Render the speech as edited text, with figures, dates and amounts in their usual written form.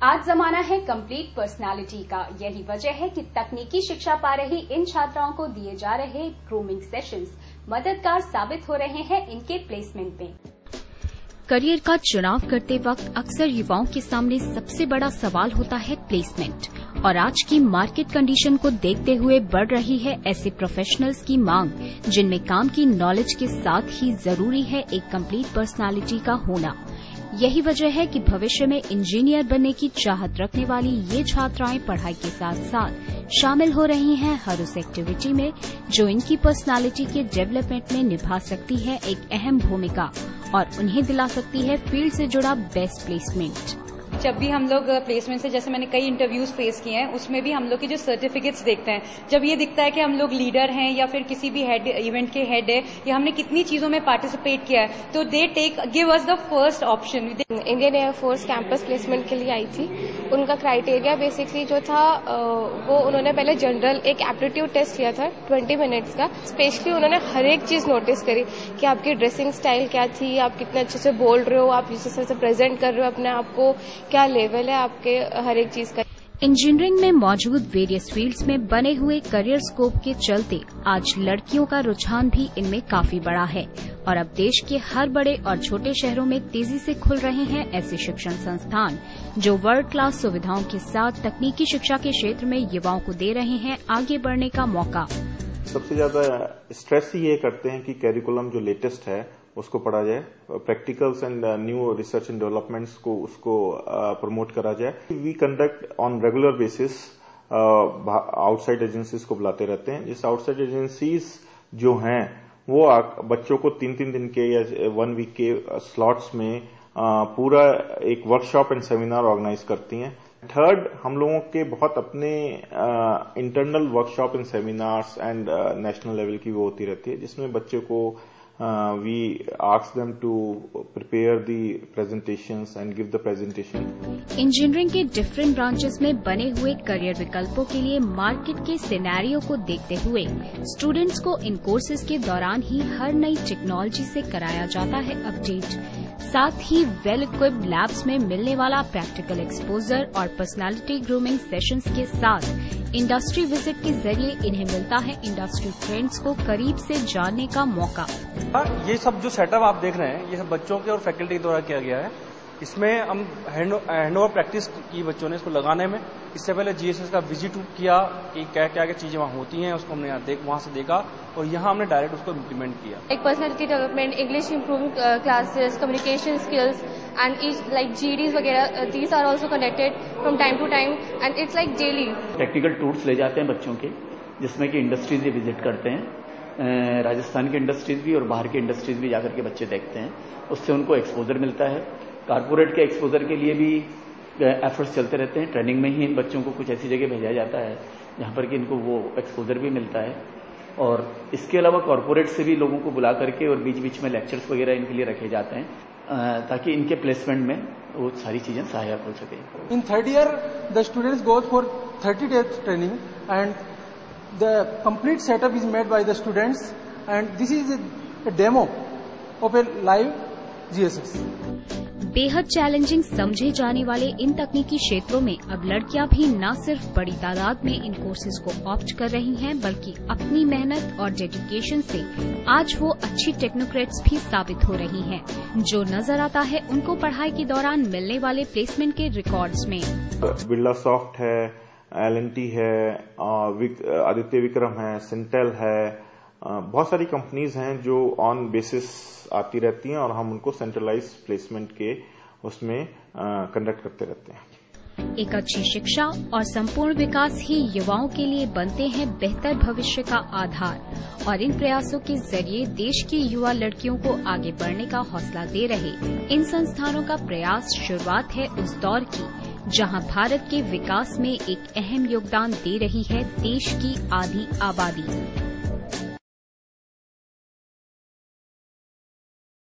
आज जमाना है कंप्लीट पर्सनालिटी का। यही वजह है कि तकनीकी शिक्षा पा रही इन छात्राओं को दिए जा रहे ग्रूमिंग सेशंस मददगार साबित हो रहे हैं इनके प्लेसमेंट में। करियर का चुनाव करते वक्त अक्सर युवाओं के सामने सबसे बड़ा सवाल होता है प्लेसमेंट, और आज की मार्केट कंडीशन को देखते हुए बढ़ रही है ऐसे प्रोफेशनल्स की मांग जिनमें काम की नॉलेज के साथ ही जरूरी है एक कंप्लीट पर्सनालिटी का होना। यही वजह है कि भविष्य में इंजीनियर बनने की चाहत रखने वाली ये छात्राएं पढ़ाई के साथ साथ शामिल हो रही हैं हर उस एक्टिविटी में जो इनकी पर्सनालिटी के डेवलपमेंट में निभा सकती है एक अहम भूमिका और उन्हें दिला सकती है फील्ड से जुड़ा बेस्ट प्लेसमेंट। जब भी हम लोग प्लेसमेंट से, जैसे मैंने कई इंटरव्यूज फेस किए हैं, उसमें भी हम लोग की जो सर्टिफिकेट्स देखते हैं, जब ये दिखता है कि हम लोग लीडर हैं या फिर किसी भी हेड इवेंट के हेड है या हमने कितनी चीजों में पार्टिसिपेट किया है, तो they give us the first option. Indian air force campus placement के लिए आई थी। उनका क्राइटेरिया बेसिकली जो था वो उन्होंने पहले जनरल एक एप्टीट्यूड टेस्ट किया था 20 मिनट्स का। स्पेशली उन्होंने हर एक चीज नोटिस करी कि आपकी ड्रेसिंग स्टाइल क्या थी, आप कितने अच्छे से बोल रहे हो, आप जिस तरह से प्रेजेंट कर रहे हो अपने आप को, क्या लेवल है आपके हर एक चीज का। इंजीनियरिंग में मौजूद वेरियस फील्ड्स में बने हुए करियर स्कोप के चलते आज लड़कियों का रुझान भी इनमें काफी बड़ा है और अब देश के हर बड़े और छोटे शहरों में तेजी से खुल रहे हैं ऐसे शिक्षण संस्थान जो वर्ल्ड क्लास सुविधाओं के साथ तकनीकी शिक्षा के क्षेत्र में युवाओं को दे रहे हैं आगे बढ़ने का मौका। सबसे ज्यादा स्ट्रेस ये करते हैं कि कैरिकुलम जो लेटेस्ट है उसको पढ़ा जाए, practicals and new research and developments को उसको प्रमोट करा जाए। We conduct on regular basis outside agencies को बुलाते रहते हैं। जिस आउटसाइड एजेंसीज जो हैं वो बच्चों को 3-3 दिन के या 1 वीक के स्लॉट्स में पूरा एक वर्कशॉप एंड सेमिनार ऑर्गेनाइज करती हैं। थर्ड, हम लोगों के बहुत अपने internal workshop and seminars and national level की वो होती रहती है जिसमें बच्चे को we ask them to prepare the presentations and give the presentation. Engineering के डिफरेंट ब्रांचेस में बने हुए करियर विकल्पों के लिए मार्केट के सिनेरियो को देखते हुए स्टूडेंट्स को इन कोर्सेज के दौरान ही हर नई टेक्नोलॉजी से कराया जाता है अपडेट। साथ ही वेल इक्विप्ड लैब्स में मिलने वाला प्रैक्टिकल एक्सपोजर और पर्सनालिटी ग्रूमिंग सेशंस के साथ इंडस्ट्री विजिट के जरिए इन्हें मिलता है इंडस्ट्री ट्रेंड्स को करीब से जानने का मौका। ये सब जो सेटअप आप देख रहे हैं ये सब बच्चों के और फैकल्टी द्वारा किया गया है। इसमें हम हैंडओवर प्रैक्टिस की बच्चों ने इसको लगाने में। इससे पहले जीएसएस का विजिट किया कि क्या क्या चीजें वहाँ होती हैं, उसको हमने वहाँ से देखा और यहाँ हमने डायरेक्ट उसको इम्प्लीमेंट किया। एक personality development, English improving classes, communication skills and each like GDs वगैरह, these are also conducted from time to time and it's like daily. Technical tours ले जाते हैं बच्चों के जिसमें कि इंडस्ट्रीज भी विजिट करते हैं। राजस्थान की इंडस्ट्रीज भी और बाहर की इंडस्ट्रीज भी जाकर के बच्चे देखते हैं, उससे उनको एक्सपोजर मिलता है। कारपोरेट के एक्सपोजर के लिए भी एफर्ट्स चलते रहते हैं। ट्रेनिंग में ही इन बच्चों को कुछ ऐसी जगह भेजा जाता है जहां पर कि इनको वो एक्सपोजर भी मिलता है। और इसके अलावा कॉरपोरेट से भी लोगों को बुला करके और बीच बीच में लेक्चर्स वगैरह इनके लिए रखे जाते हैं ताकि इनके प्लेसमेंट में वो सारी चीजें सहायक हो सके। In third year the students goes for 30 days training and the complete setup is made by the students and this is a demo of a live GSS. बेहद चैलेंजिंग समझे जाने वाले इन तकनीकी क्षेत्रों में अब लड़कियां भी न सिर्फ बड़ी तादाद में इन कोर्सेज को ऑप्ट कर रही हैं बल्कि अपनी मेहनत और डेडिकेशन से आज वो अच्छी टेक्नोक्रेट्स भी साबित हो रही हैं, जो नजर आता है उनको पढ़ाई के दौरान मिलने वाले प्लेसमेंट के रिकॉर्ड्स में। बिरला सॉफ्ट है, एल&टी है, आदित्य विक्रम है, सिंटेल है, बहुत सारी कंपनीज हैं जो ऑन बेसिस आती रहती हैं और हम उनको सेंट्रलाइज प्लेसमेंट के उसमें कंडक्ट करते रहते हैं। एक अच्छी शिक्षा और संपूर्ण विकास ही युवाओं के लिए बनते हैं बेहतर भविष्य का आधार और इन प्रयासों के जरिए देश की युवा लड़कियों को आगे बढ़ने का हौसला दे रहे इन संस्थानों का प्रयास शुरुआत है उस दौर की जहां भारत के विकास में एक अहम योगदान दे रही है देश की आधी आबादी।